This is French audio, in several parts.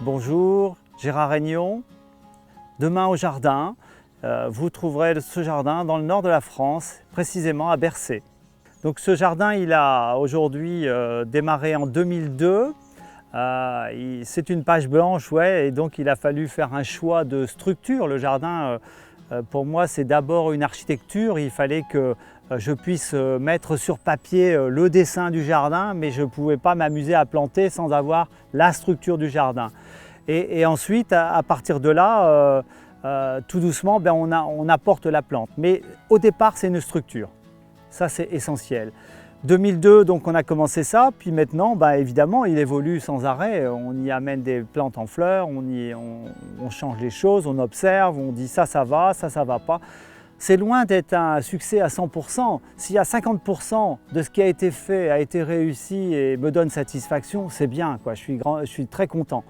Bonjour, Gérard Regnon. Demain au jardin, vous trouverez ce jardin dans le nord de la France, précisément à Bercé. Donc ce jardin, il a aujourd'hui démarré en 2002. C'est une page blanche, ouais, et donc il a fallu faire un choix de structure. Le jardin, pour moi, c'est d'abord une architecture. Il fallait que je puisse mettre sur papier le dessin du jardin, mais je ne pouvais pas m'amuser à planter sans avoir la structure du jardin. Et ensuite, à partir de là, tout doucement, on apporte la plante. Mais au départ, c'est une structure. Ça, c'est essentiel. 2002, donc on a commencé ça, puis maintenant, évidemment, il évolue sans arrêt. On y amène des plantes en fleurs, on change les choses, on observe, on dit ça va pas. C'est loin d'être un succès à 100%. S'il y a 50% de ce qui a été fait a été réussi et me donne satisfaction, c'est bien, quoi. Je suis très content.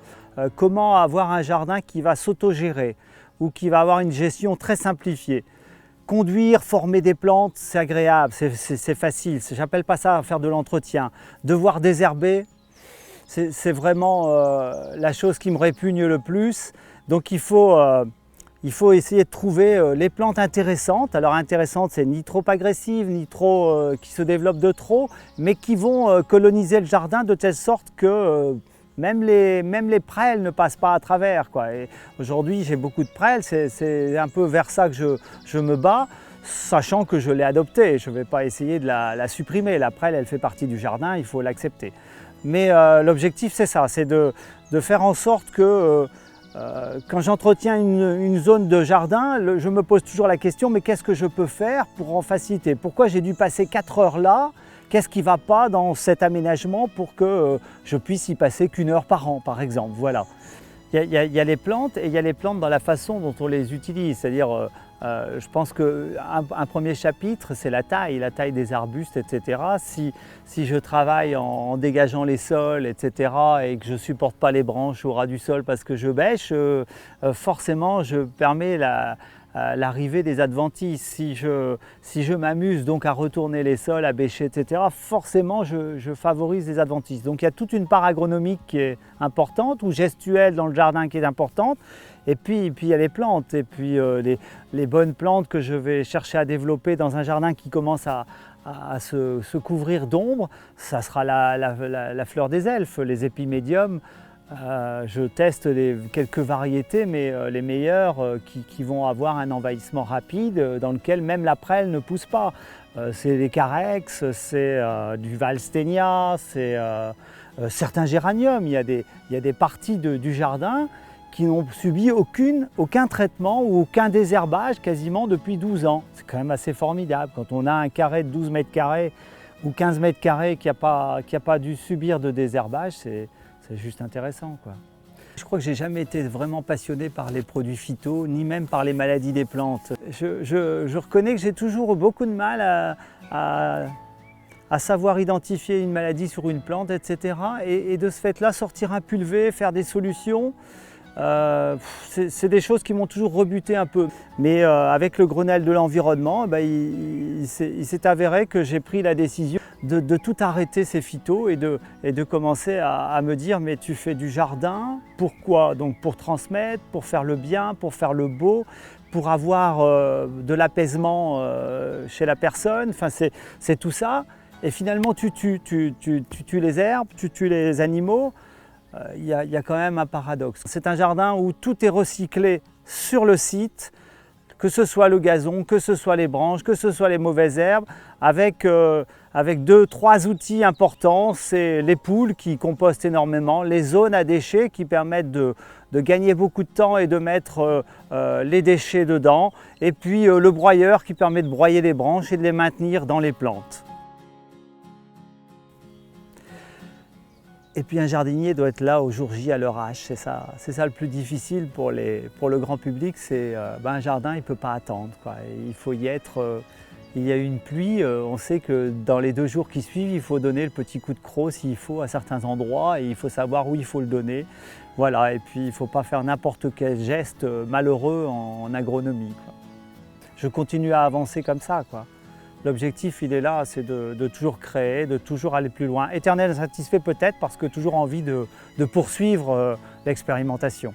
Comment avoir un jardin qui va s'autogérer ou qui va avoir une gestion très simplifiée? Conduire, former des plantes, c'est agréable, c'est facile. J'appelle pas ça faire de l'entretien. Devoir désherber, c'est vraiment la chose qui me répugne le plus. Donc il faut essayer de trouver les plantes intéressantes. Alors intéressantes, c'est ni trop agressives, ni trop qui se développent de trop, mais qui vont coloniser le jardin de telle sorte que même les prêles ne passent pas à travers, quoi. Aujourd'hui, j'ai beaucoup de prêles, c'est un peu vers ça que je me bats, sachant que je l'ai adoptée. Je ne vais pas essayer de la supprimer. La prêle, elle fait partie du jardin, il faut l'accepter. Mais l'objectif, c'est ça, c'est de faire en sorte que quand j'entretiens une zone de jardin, je me pose toujours la question, mais qu'est-ce que je peux faire pour en faciliter? Pourquoi j'ai dû passer 4 heures là? Qu'est-ce qui ne va pas dans cet aménagement pour que je puisse y passer qu'1 heure par an, par exemple? Voilà. Il y a les plantes et il y a les plantes dans la façon dont on les utilise. C'est-à-dire, je pense qu'un premier chapitre, c'est la taille des arbustes, etc. Si je travaille en dégageant les sols, etc., et que je ne supporte pas les branches au ras du sol parce que je bêche, forcément, je permets l'arrivée des adventices. Si je m'amuse donc à retourner les sols, à bêcher, etc., forcément je favorise les adventices. Donc il y a toute une part agronomique qui est importante, ou gestuelle dans le jardin qui est importante, et puis il y a les plantes, et puis les bonnes plantes que je vais chercher à développer dans un jardin qui commence à se couvrir d'ombre, ça sera la fleur des elfes, les épimediums. Je teste quelques variétés, mais les meilleures qui vont avoir un envahissement rapide dans lequel même la prêle ne pousse pas. C'est les carex, c'est du valsténia, c'est certains géraniums. Il y a des parties du jardin qui n'ont subi aucun traitement ou aucun désherbage quasiment depuis 12 ans. C'est quand même assez formidable. Quand on a un carré de 12 mètres carrés ou 15 mètres carrés qui n'a pas dû subir de désherbage, c'est juste intéressant, quoi. Je crois que j'ai jamais été vraiment passionné par les produits phyto, ni même par les maladies des plantes. Je reconnais que j'ai toujours beaucoup de mal à savoir identifier une maladie sur une plante, etc. Et de ce fait-là, sortir un pulvé, faire des solutions, c'est des choses qui m'ont toujours rebuté un peu. Mais avec le Grenelle de l'environnement, il s'est avéré que j'ai pris la décision de tout arrêter ces phytos et de commencer à me dire, mais tu fais du jardin, pourquoi? Donc pour transmettre, pour faire le bien, pour faire le beau, pour avoir de l'apaisement chez la personne, enfin c'est tout ça. Et finalement tu tues les herbes, tu tues les animaux. Il y a quand même un paradoxe. C'est un jardin où tout est recyclé sur le site, que ce soit le gazon, que ce soit les branches, que ce soit les mauvaises herbes, avec 2-3 outils importants. C'est les poules qui compostent énormément, les zones à déchets qui permettent de gagner beaucoup de temps et de mettre les déchets dedans, et puis le broyeur qui permet de broyer les branches et de les maintenir dans les plantes. Et puis un jardinier doit être là au jour J à l'heure H, c'est ça le plus difficile pour le grand public, c'est un jardin il ne peut pas attendre, quoi. Il faut y être, il y a eu une pluie, on sait que dans les 2 jours qui suivent, il faut donner le petit coup de croc s'il faut à certains endroits, et il faut savoir où il faut le donner. Voilà, et puis il ne faut pas faire n'importe quel geste malheureux en agronomie, quoi. Je continue à avancer comme ça, quoi. L'objectif, il est là, c'est de toujours créer, de toujours aller plus loin. Éternel insatisfait peut-être parce que toujours envie de poursuivre l'expérimentation.